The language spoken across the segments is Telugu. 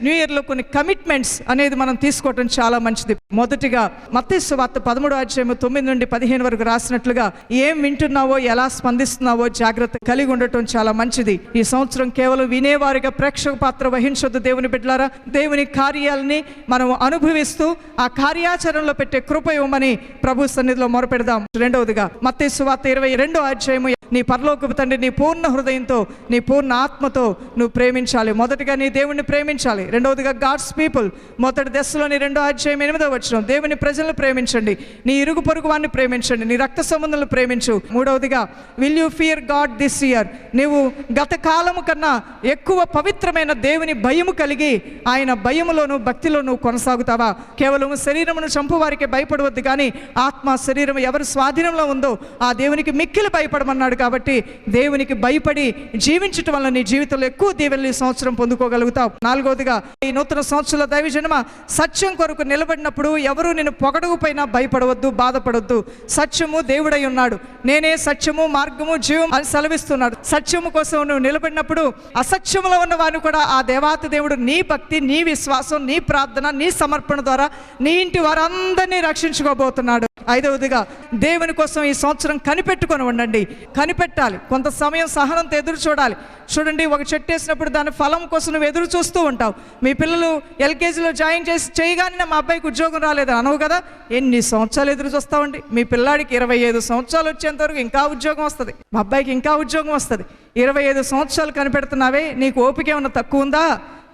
న్యూ ఇయర్లో కొన్ని కమిట్మెంట్స్ అనేది మనం తీసుకోవటం చాలా మంచిది. మొదటిగా మత్తయి సువార్త 13:9-15 వరకు రాసినట్లుగా ఏం వింటున్నావో, ఎలా స్పందిస్తున్నావో జాగ్రత్త కలిగి ఉండటం చాలా మంచిది. ఈ సంవత్సరం కేవలం వినేవారిగా ప్రేక్షక పాత్ర వహించొద్దు. దేవుని బిడ్డలారా, దేవుని కార్యాలని మనం అనుభవిస్తూ ఆ కార్యాచరణలో పెట్టే కృప ఇవ్వమని ప్రభు సన్నిధిలో మొరపెడదాం. రెండవదిగా మత్తయి సువార్త 22 నీ పరలోకపు తండ్రి నీ పూర్ణ హృదయంతో, నీ పూర్ణ ఆత్మతో నువ్వు ప్రేమించాలి. మొదటిగా నీ దేవుణ్ణి ప్రేమించాలి. రెండవదిగా గాడ్స్ పీపుల్, మొదటి దశలోని 2:8 దేవుని ప్రజలను ప్రేమించండి, నీ ఇరుగు పొరుగు వారిని ప్రేమించండి, నీ రక్త సంబంధాలను ప్రేమించు. మూడవదిగా will you fear God this year, నీవు గత కాలము కన్నా ఎక్కువ పవిత్రమైన దేవుని భయము కలిగి ఆయన భయములోను భక్తిలోను కొనసాగుతావా? కేవలం శరీరమును చంపు వారికి భయపడవద్దు, కానీ ఆత్మ శరీరం ఎవరి స్వాధీనంలో ఉందో ఆ దేవునికి మిక్కిలి భయపడమన్నాడు. కాబట్టి దేవునికి భయపడి జీవించటం వల్ల నీ జీవితంలో ఎక్కువ దీవెనలు ఈ సంవత్సరం పొందుకోగలుగుతావు. నాలుగవదిగా ఈ నూతన సంవత్సరంలో దైవజనమ సత్యం కొరకు నిలబడినప్పుడు ఎవరు నేను పొగడకపోయినా భయపడవద్దు, బాధపడవద్దు. సత్యము దేవుడై ఉన్నాడు. నేనే సత్యము, మార్గము, జీవం అని సెలవిస్తున్నాడు. సత్యము కోసం నువ్వు నిలబడినప్పుడు అసత్యములో ఉన్న వారిని కూడా ఆ దేవాతి దేవుడు నీ భక్తి, నీ విశ్వాసం, నీ ప్రార్థన, నీ సమర్పణ ద్వారా నీ ఇంటి వారందరినీ రక్షించుకోబోతున్నాడు. ఐదవదిగా దేవుని కోసం ఈ సంవత్సరం కనిపెట్టుకొని ఉండండి. కనిపెట్టాలి. కొంత సమయం సహనంతో ఎదురు చూడాలి. చూడండి, ఒక చెట్టు వేసినప్పుడు దాని ఫలం కోసం నువ్వు ఎదురు చూస్తూ ఉంటావు. మీ పిల్లలు ఎల్కేజీలో జాయిన్ చేయగానే మా అబ్బాయికి ఉద్యోగం రాలేదు అనవు కదా. ఎన్ని సంవత్సరాలు ఎదురు చూస్తామండి. మీ పిల్లాడికి 25 సంవత్సరాలు వచ్చేంత వరకు ఇంకా ఉద్యోగం వస్తుంది, మా అబ్బాయికి ఇంకా ఉద్యోగం వస్తుంది. 25 సంవత్సరాలు కనిపెడుతున్నావే, నీకు ఓపిక ఏమన్నా తక్కువ ఉందా?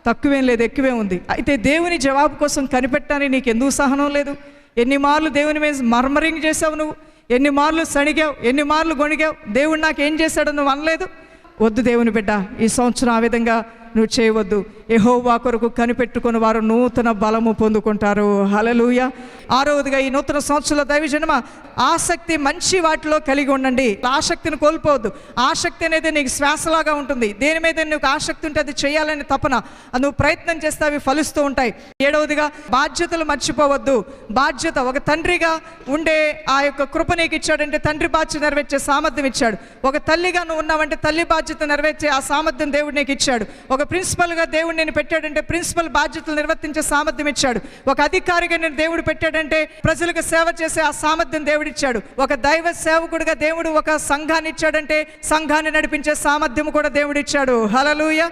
తక్కువేం లేదు, ఎక్కువే ఉంది. అయితే దేవుని జవాబు కోసం కనిపెట్టడానికి నీకు ఎందుకు సహనం లేదు? ఎన్ని మార్లు దేవుని మీద మర్మరింగ్ చేసావు నువ్వు, ఎన్ని మార్లు సణిగావు, ఎన్ని మార్లు గొణిగావు. దేవుడు నాకు ఏం చేశాడో నువ్వు అనలేదు. వద్దు దేవుని బిడ్డ, ఈ సంవత్సరం ఆ విధంగా నువ్వు చేయవద్దు. యెహోవా కొరకు కనిపెట్టుకుని వారు నూతన బలము పొందుకుంటారు. హల్లెలూయా. ఆరవదిగా ఈ నూతన సంవత్సరంలో దైవజనమ ఆసక్తి మంచి వాటిలో కలిగి ఉండండి. ఆసక్తిని కోల్పోవద్దు. ఆసక్తి అనేది నీకు శ్వాసలాగా ఉంటుంది. దేని మీద నీకు ఆసక్తి ఉంటే అది చేయాలని తపన, నువ్వు ప్రయత్నం చేస్తే అవి ఫలిస్తూ ఉంటాయి. ఏడవదిగా బాధ్యతలు మర్చిపోవద్దు. బాధ్యత, ఒక తండ్రిగా ఉండే ఆ యొక్క కృప నీకు ఇచ్చాడంటే తండ్రి బాధ్యత నెరవేర్చే సామర్థ్యం ఇచ్చాడు. ఒక తల్లిగా నువ్వు ఉన్నావంటే తల్లి బాధ్యత నెరవేర్చే ఆ సామర్థ్యం దేవుడు నీకు ఇచ్చాడు. ఒక ప్రిన్సిపల్గా దేవుడు నేను పెట్టాడంటే ప్రిన్సిపల్ బాధ్యతలు నిర్వర్తించే సామర్థ్యం ఇచ్చాడు. ఒక అధికారిగా నేను దేవుడు పెట్టాడంటే ప్రజలకు సేవ చేసే ఆ సామర్థ్యం దేవుడిచ్చాడు. ఒక దైవ సేవకుడిగా దేవుడు ఒక సంఘాన్ని ఇచ్చాడంటే సంఘాన్ని నడిపించే సామర్థ్యం కూడా దేవుడిచ్చాడు. హల్లెలూయా.